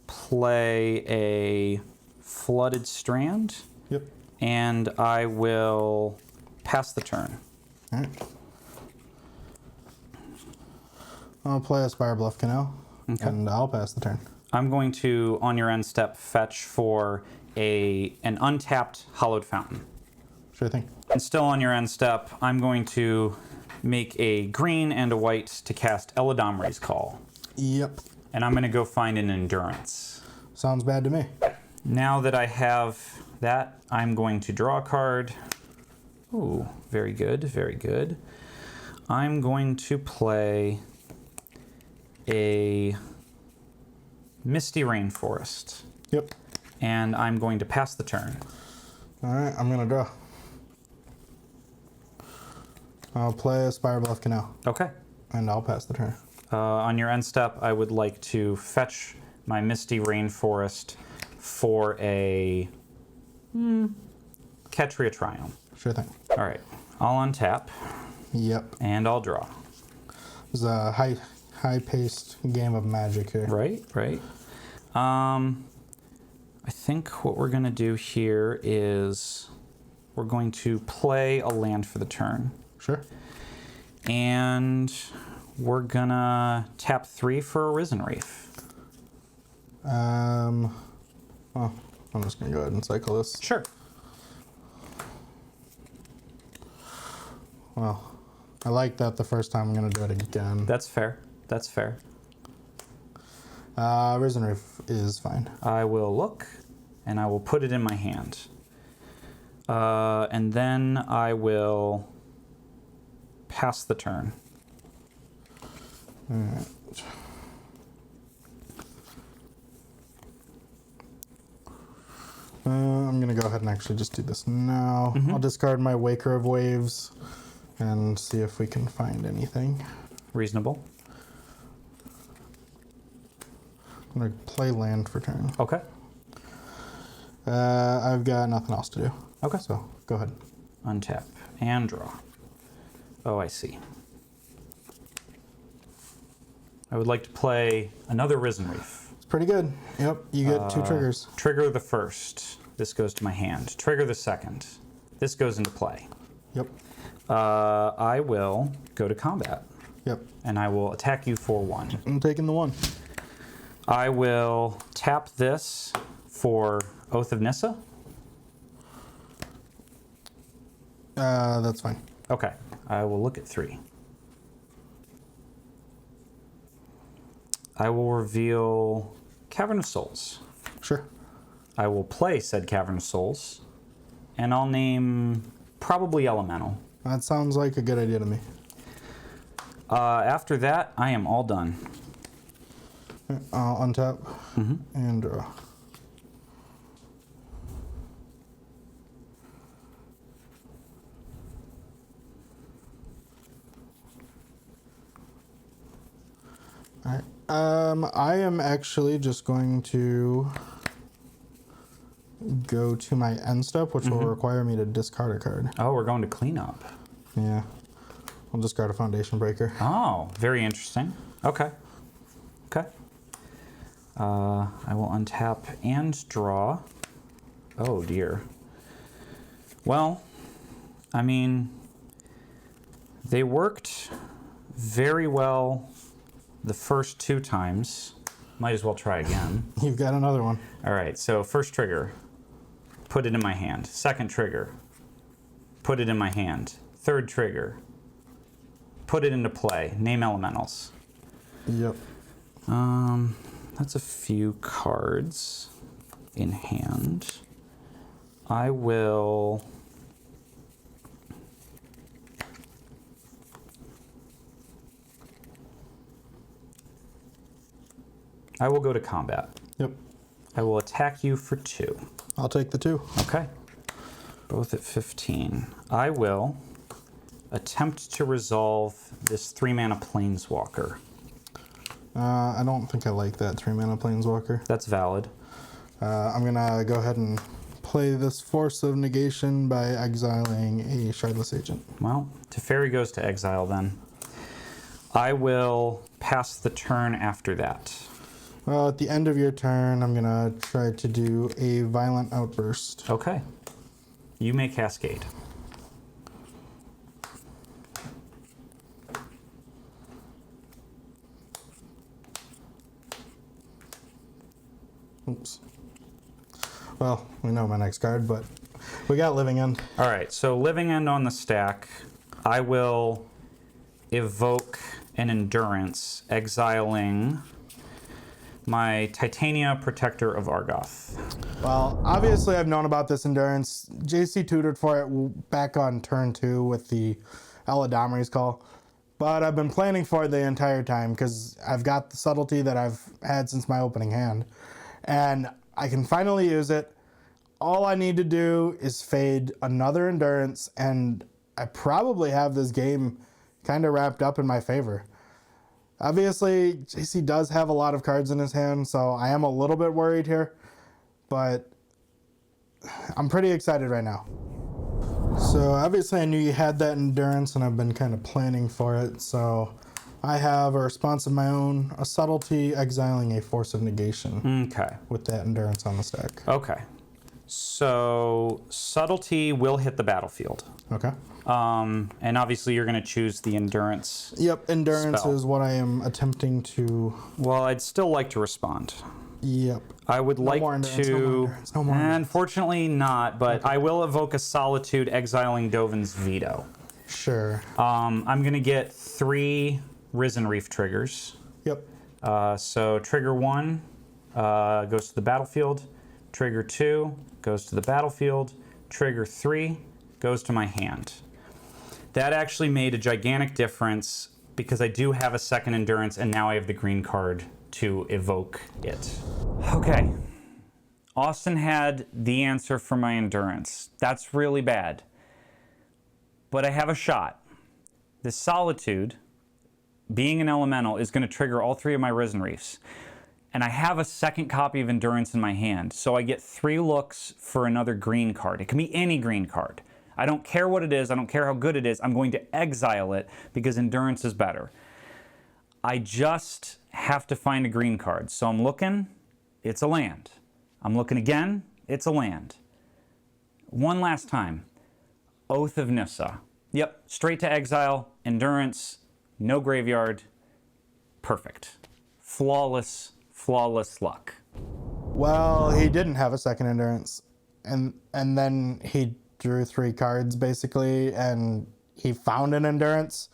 play a Flooded Strand. Yep. And I will pass the turn. All right. I'll play a Spire Bluff Canal, and I'll pass the turn. I'm going to, on your end step, fetch for an untapped Hollowed Fountain. Sure thing. And still on your end step, I'm going to make a green and a white to cast Eladamri's Call. Yep. and I'm going to go find an endurance. Sounds bad to me. Now that I have that, I'm going to draw a card. Ooh, very good, very good. I'm going to play a Misty Rainforest. Yep. And I'm going to pass the turn. All right, I'm gonna draw. I'll play a Spire Bluff Canal, Okay. and I'll pass the turn. On your end step, I would like to fetch my Misty Rainforest for a Ketria Triumph. Sure thing. All right, I'll untap Yep. and I'll draw. It's a high-paced game of Magic here. Right, right. I think what we're gonna do here is we're going to play a land for the turn. Sure. And we're gonna tap 3 for a Risen Reef. Well, I'm just gonna go ahead and cycle this. Sure. Well, I like that the first time. I'm gonna do it again. That's fair. That's fair. Risen Reef is fine. I will look, and I will put it in my hand. And then I will pass the turn. All right. I'm gonna go ahead and actually just do this now. I'll discard my Waker of Waves and see if we can find anything. Reasonable. I'm gonna play land for turn. Okay. I've got nothing else to do. Okay. So go ahead. Untap and draw. Oh, I see. I would like to play another Risen Reef. It's pretty good. Yep, you get 2 triggers. Trigger the first. This goes to my hand. Trigger the second. This goes into play. Yep. I will go to combat, Yep. and I will attack you for 1. I'm taking the 1. I will tap this for Oath of Nissa. That's fine. Okay, I will look at 3. I will reveal Cavern of Souls. Sure. I will play said Cavern of Souls, and I'll name probably Elemental. That sounds like a good idea to me. After that, I am all done. I'll untap and draw. All right. I am actually just going to go to my end step, which will require me to discard a card. Oh, we're going to cleanup. Yeah. I'll discard a Foundation Breaker. Oh, very interesting. Okay. Okay. I will untap and draw. Oh dear. Well, I mean, they worked very well the first 2 times. Might as well try again. You've got another one. All right, so first trigger, put it in my hand. Second trigger, put it in my hand. Third trigger, put it into play. Name elementals. Yep. That's a few cards in hand. I will go to combat. Yep. I will attack you for 2. I'll take the 2. Okay. Both at 15. I will attempt to resolve this 3-mana Planeswalker. I don't think I like that 3-mana Planeswalker. That's valid. I'm gonna go ahead and play this Force of Negation by exiling a Shardless Agent. Well, Teferi goes to exile then. I will pass the turn after that. Well, at the end of your turn, I'm gonna try to do a Violent Outburst. Okay. You may cascade. Oops. Well, we know my next card, but we got Living End. All right, so Living End on the stack. I will evoke an Endurance, exiling my Titania Protector of Argoth. Well, obviously I've known about this endurance. JC tutored for it back on turn 2 with the Eladomri's Call. But I've been planning for it the entire time because I've got the subtlety that I've had since my opening hand. And I can finally use it. All I need to do is fade another endurance, and I probably have this game kind of wrapped up in my favor. Obviously, JC does have a lot of cards in his hand, so I am a little bit worried here, but I'm pretty excited right now. So obviously I knew you had that endurance, and I've been kind of planning for it, so I have a response of my own, a subtlety, exiling a force of negation. Okay. With that endurance on the stack. Okay. So subtlety will hit the battlefield. Okay. And obviously you're going to choose the endurance. Yep, endurance spell. is what I am attempting to... Well, I'd still like to respond. Yep. I would like more endurance, to... no more endurance, no more endurance. Unfortunately not, but I will evoke a Solitude, exiling Dovin's Veto. Sure. I'm going to get 3 Risen Reef triggers. Yep. So trigger 1 goes to the battlefield. Trigger 2 goes to the battlefield. Trigger 3 goes to my hand. That actually made a gigantic difference because I do have a second endurance, and now I have the green card to evoke it. Okay. Austin had the answer for my endurance. That's really bad. But I have a shot. The Solitude, being an elemental, is going to trigger all 3 of my Risen Reefs. And I have a second copy of Endurance in my hand, so I get 3 looks for another green card. It can be any green card. I don't care what it is, I don't care how good it is, I'm going to exile it because Endurance is better. I just have to find a green card. So I'm looking, it's a land. I'm looking again, it's a land. One last time, Oath of Nissa. Yep, straight to exile, Endurance, no graveyard, perfect. Flawless luck. Well, he didn't have a second endurance. And then he drew 3 cards, basically, and he found an endurance.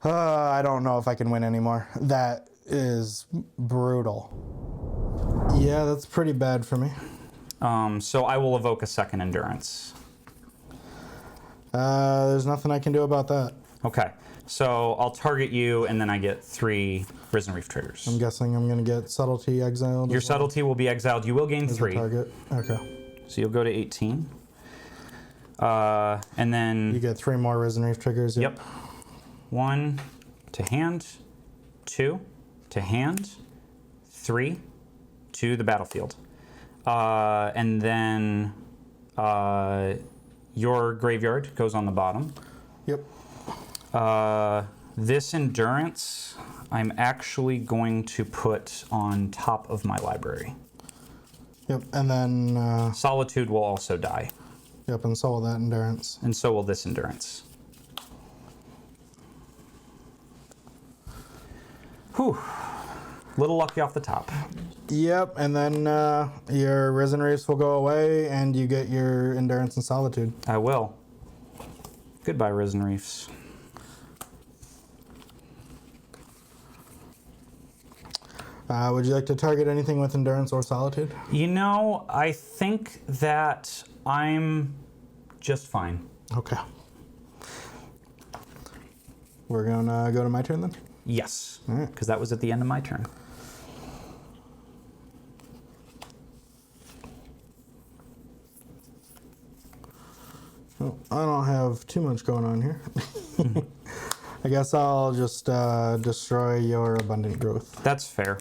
I don't know if I can win anymore. That is brutal. Yeah, that's pretty bad for me. So I will evoke a second endurance. There's nothing I can do about that. Okay, so I'll target you, and then I get 3 Risen Reef triggers. I'm guessing I'm going to get subtlety exiled. Your subtlety will be exiled. You will gain 3. Target. Okay. So you'll go to 18. And then... You get 3 more Risen Reef triggers. Yep. 1 to hand, 2 to hand, 3 to the battlefield. And then your graveyard goes on the bottom. Yep. This endurance, I'm actually going to put on top of my library. Yep, and then... Solitude will also die. Yep, and so will that endurance. And so will this endurance. Whew. Little lucky off the top. Yep, and then your Risen Reefs will go away, and you get your endurance and solitude. I will. Goodbye, Risen Reefs. Would you like to target anything with endurance or solitude? You know, I think that I'm just fine. Okay. We're gonna go to my turn then? Yes, All right. because that was at the end of my turn. Oh, I don't have too much going on here. I guess I'll just destroy your abundant growth. That's fair.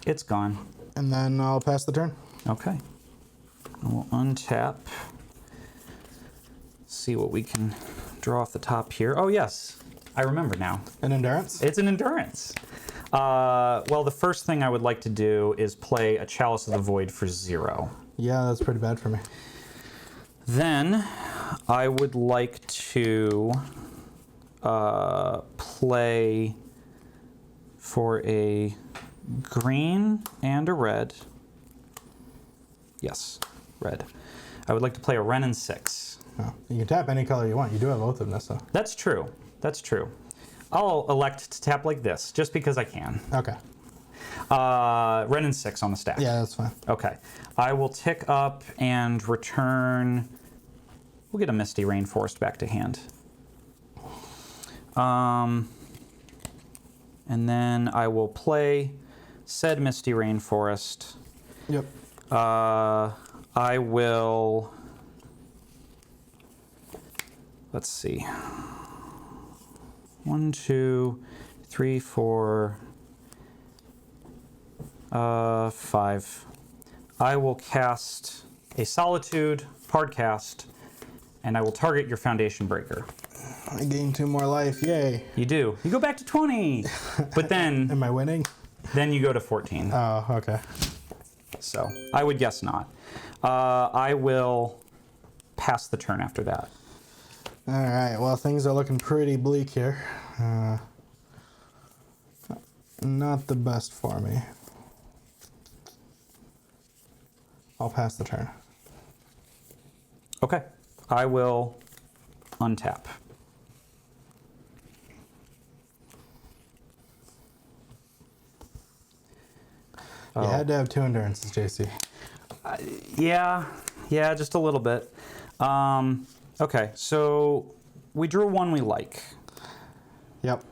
It's gone. And then I'll pass the turn. Okay. We'll untap. See what we can draw off the top here. Oh, yes. I remember now. An endurance? It's an endurance. Well, the first thing I would like to do is play a Chalice of the Void for 0. Yeah, that's pretty bad for me. Then I would like to play for a green and a red. Yes, red. I would like to play a Wrenn and 6. Oh, you can tap any color you want. You do have Oath of Nissa. That's true. That's true. I'll elect to tap like this, just because I can. Okay. Ren and 6 on the stack. Yeah, that's fine. Okay. I will tick up and return. We'll get a Misty Rainforest back to hand. And then I will play said Misty Rainforest. Yep. I will. Let's see. 1, 2, 3, 4, 5. I will cast a Solitude, Hardcast, and I will target your Foundation Breaker. I gain 2 more life. Yay. You do. You go back to 20. But then, Am I winning? then you go to 14. Oh, okay. So I would guess not. I will pass the turn after that. All right. Well, things are looking pretty bleak here. Not the best for me. I'll pass the turn. Okay. I will untap. You had to have 2 endurances, JC. Yeah, just a little bit. Okay, so we drew one we like. Yep.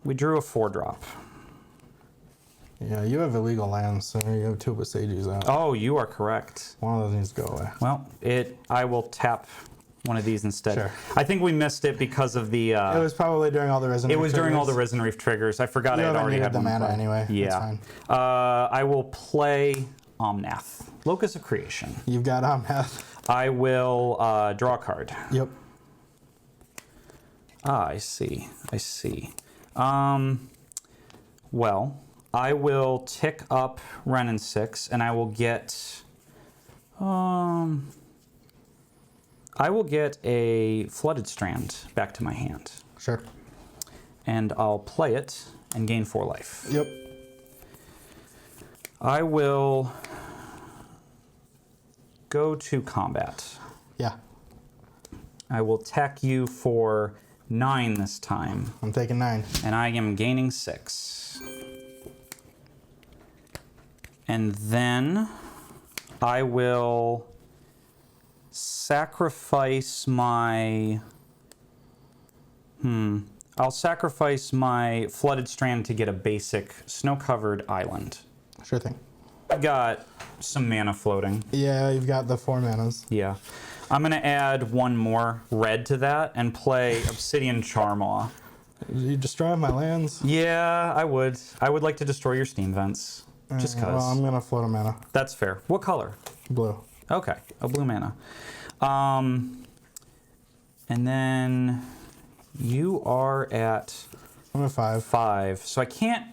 We drew a 4-drop. Yeah, you have illegal lands, so you have 2 Bosages out. Oh, you are correct. One of those needs to go away. Well, I will tap one of these instead. Sure. I think we missed it because of the. It was probably during all the Risen It Reef was during all the triggers. Risen Reef triggers. I forgot You I had haven't already needed had the one. mana play. anyway. That's Yeah. fine. I will play Omnath, Locus of Creation. You've got Omnath. I will draw a card. Yep. Ah, I see. Well, I will tick up Ren and 6, and I will get. I will get a Flooded Strand back to my hand, Sure. and I'll play it and gain 4 life. Yep. I will go to combat. Yeah. I will attack you for 9 this time, I'm taking 9. and I am gaining 6. And then I will sacrifice my. I'll sacrifice my Flooded Strand to get a basic snow-covered island. Sure thing. I've got some mana floating. Yeah, you've got the 4 manas. Yeah. I'm going to add 1 more red to that and play Obsidian Charmaw. You destroy my lands? Yeah, I would. I would like to destroy your steam vents. Just Well, because. I'm going to float a mana. That's fair. What color? Blue. Okay, a blue mana. And then you are at I'm at 5. 5. So I can't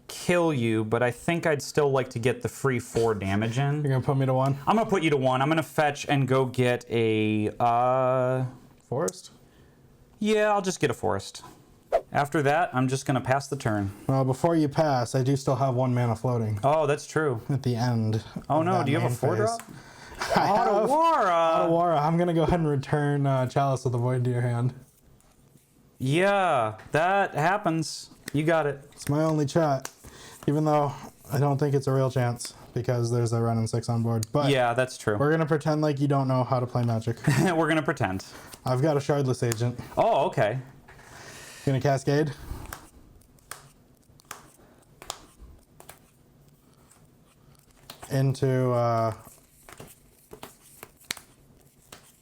kill you, but I think I'd still like to get the free 4 damage in. You're going to put me to 1? I'm going to put you to 1. I'm going to fetch and go get a... Forest? Yeah, I'll just get a forest. After that, I'm just going to pass the turn. Well, before you pass, I do still have 1 mana floating Oh, that's true. at the end. Oh of no, that do you have a main 4-drop? phase. I have Otawara! Otawara. I'm going to go ahead and return Chalice of the Void to your hand. Yeah, that happens. You got it. It's my only shot, even though I don't think it's a real chance because there's a Ren and 6 on board. But Yeah, that's true. we're going to pretend like you don't know how to play Magic. We're going to pretend. I've got a Shardless Agent. Oh, okay. Going to Cascade. Into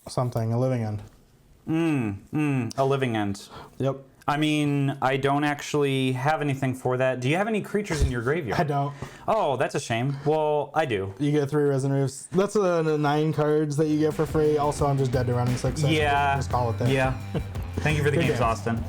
something, a Living End. A living end. Yep. I mean, I don't actually have anything for that. Do you have any creatures in your graveyard? I don't. Oh, that's a shame. Well, I do. You get 3 Resin Roofs. That's the 9 cards that you get for free. Also, I'm just dead to Ren and 6. So Yeah. Just call it there. Yeah. Thank you for the Good games, games. Austin.